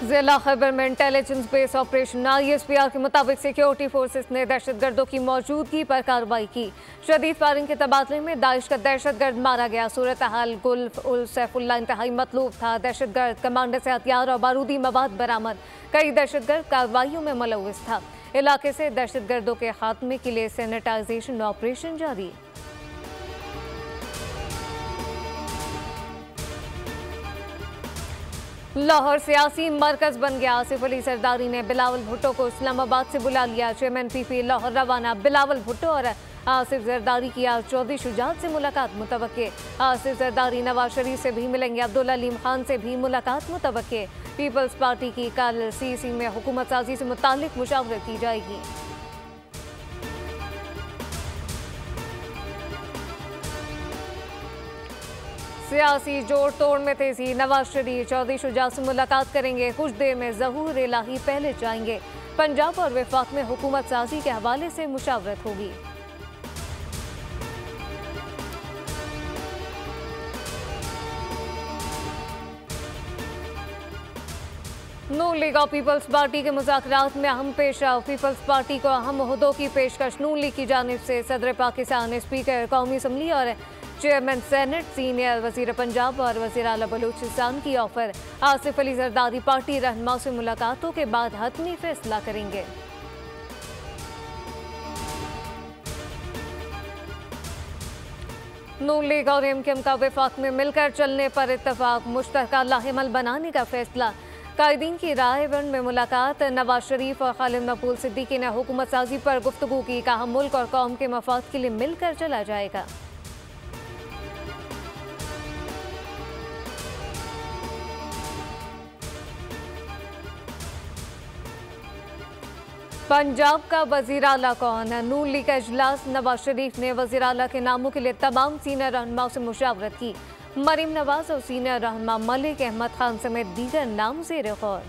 जिला खैबर में intelligence base operation ISPR के मुताबिक सिक्योरिटी फोर्सेस ने दहशतगर्दों की मौजूदगी पर कार्रवाई की। शदीद फायरिंग के तबादले में दाइश का दहशतगर्द मारा गया। सूरत हाल गुल्फ उल सैफुल्लाह इंतहाई मतलूब था। दहशतगर्द कमांडर से हथियार और बारूदी मवाद बरामद। कई दहशतगर्द कार्रवाइयों में मुलव्विस था। इलाके से दहशतगर्दों के खात्मे के लिए सैनिटाइजेशन ऑपरेशन जारी। लाहौर सियासी मरकज बन गया। आसिफ अली जरदारी ने बिलावल भुट्टो को इस्लामाबाद से बुला लिया। चेयरमैन PP लाहौर रवाना। बिलावल भुट्टो और आसिफ जरदारी की आज चौधरी शुजात से मुलाकात मुतवक्के। आसिफ जरदारी नवाज शरीफ से भी मिलेंगे। अब्दुल अलीम खान से भी मुलाकात मुतवक्के। पीपल्स पार्टी की कल CC में हुकूमत साजी से मुताल्लिक मुशावरत की जाएगी। सियासी जोड़ तोड़ में तेजी। नवाज शरीफ चौधरी शुजात से मुलाकात करेंगे। कुछ देर में ज़हूर इलाही पहले जाएंगे। पंजाब और वफाक में हुकूमत साजी के हवाले से मुशावरत होगी। नून लीग और पीपल्स पार्टी के मुज़ाकरात में अहम पेशरफ। पीपल्स पार्टी को अहम ओहदों की पेशकश नून लीग की जानिब से सदर पाकिस्तान, स्पीकर कौमी असम्बली और चेयरमैन सेनेट, सीनियर वजीर पंजाब और वजीर आला बलूचिस्तान की ऑफर। आसिफ अली जरदारी पार्टी रहनुमाओं से मुलाकातों के बाद हतमी फैसला करेंगे। नून लीग और MKM का वफाक में मिलकर चलने पर इत्तफाक। मुश्तरका लाहेमल बनाने का फैसला। कायदीन की रायबंद में मुलाकात। नवाज शरीफ और खालिद मकबूल सिद्दीकी ने हुकूमत साजी पर गुफ्तगू की। कहा मुल्क और कौम के मफाद के लिए मिलकर चला जाएगा। पंजाब का वजीर आला कौन? नून लीग का इजलास। नवाज शरीफ ने वजीर आला के नामों के लिए तमाम सीनियर रहनुमाओं से मुशावरत की। मरीम नवाज और सीनियर रहनुमा मलिक अहमद खान समेत दीगर नाम ज़ेर गौर।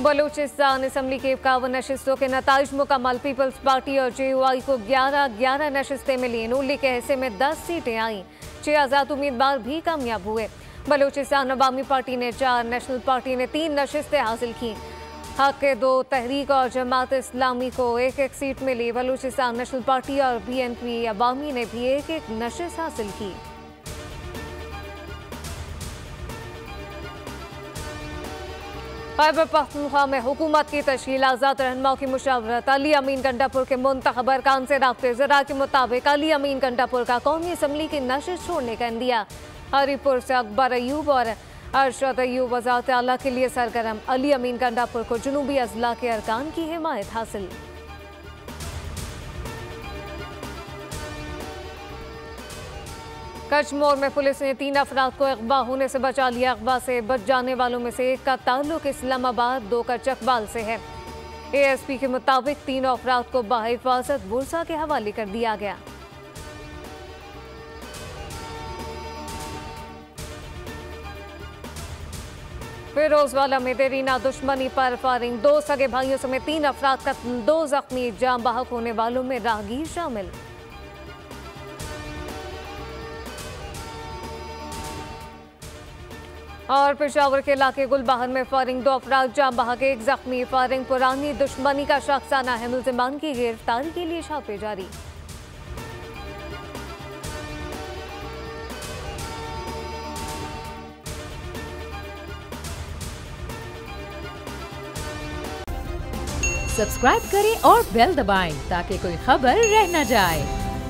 बलूचिस्तान असम्बली के 51 नशिस्तों के नताइज मुकम्मल। पीपल्स पार्टी और JUI को 11 नशिस्तें मिली। नून लीग के हिस्से में 10 सीटें आईं। 6 आज़ाद उम्मीदवार भी कामयाब हुए। बलूचिस्तान अवामी पार्टी ने 4, नेशनल पार्टी ने 3 नशिस्तें हासिल की। हक के 2, तहरीक और जमात इस्लामी को 1-1 सीट मिली। बलूचिस्तान नेशनल पार्टी और BNP अवामी ने भी 1-1 नशिस्त हासिल की। खैबर पख्तूनख्वा में हुकूमत की तश्कील। आज़ाद रहनुमाओं की मुशावरत। अली अमीन गंडापुर के मुंतखब अरकान से राब्ते। ज़रा के मुताबिक अली अमीन गंडापुर का कौमी असम्बली की नशिस्त छोड़ने का इंदिया। हरीपुर से अकबर अयूब और अरशद अयूब वज़ारत आला के लिए सरगर्म। अली अमीन गंडापुर को जुनूबी अजला के अरकान की हिमायत हासिल। कचमोर में पुलिस ने 3 अफराद को अगवा होने से बचा लिया। अगवा से बच जाने वालों में से एक का ताल्लुक इस्लामाबाद, 2 का चकवाल से है। ASP के मुताबिक 3 अफराद को बाहिफाजत बुरसा के हवाले कर दिया गया। फिरोजवाला में देरीना दुश्मनी पर फायरिंग। 2 सगे भाइयों समेत 3 अफराद कत्ल, 2 जख्मी। जान बहक होने वालों में राहगीर शामिल। और पेशावर के इलाके गुलबहार में फायरिंग, 2 अफराद जान बहक, 1 जख्मी। फायरिंग पुरानी दुश्मनी का शख्साना है। मुल्जिमान की गिरफ्तारी के लिए छापे जारी। सब्सक्राइब करें और बेल दबाएं ताकि कोई खबर रह न जाए।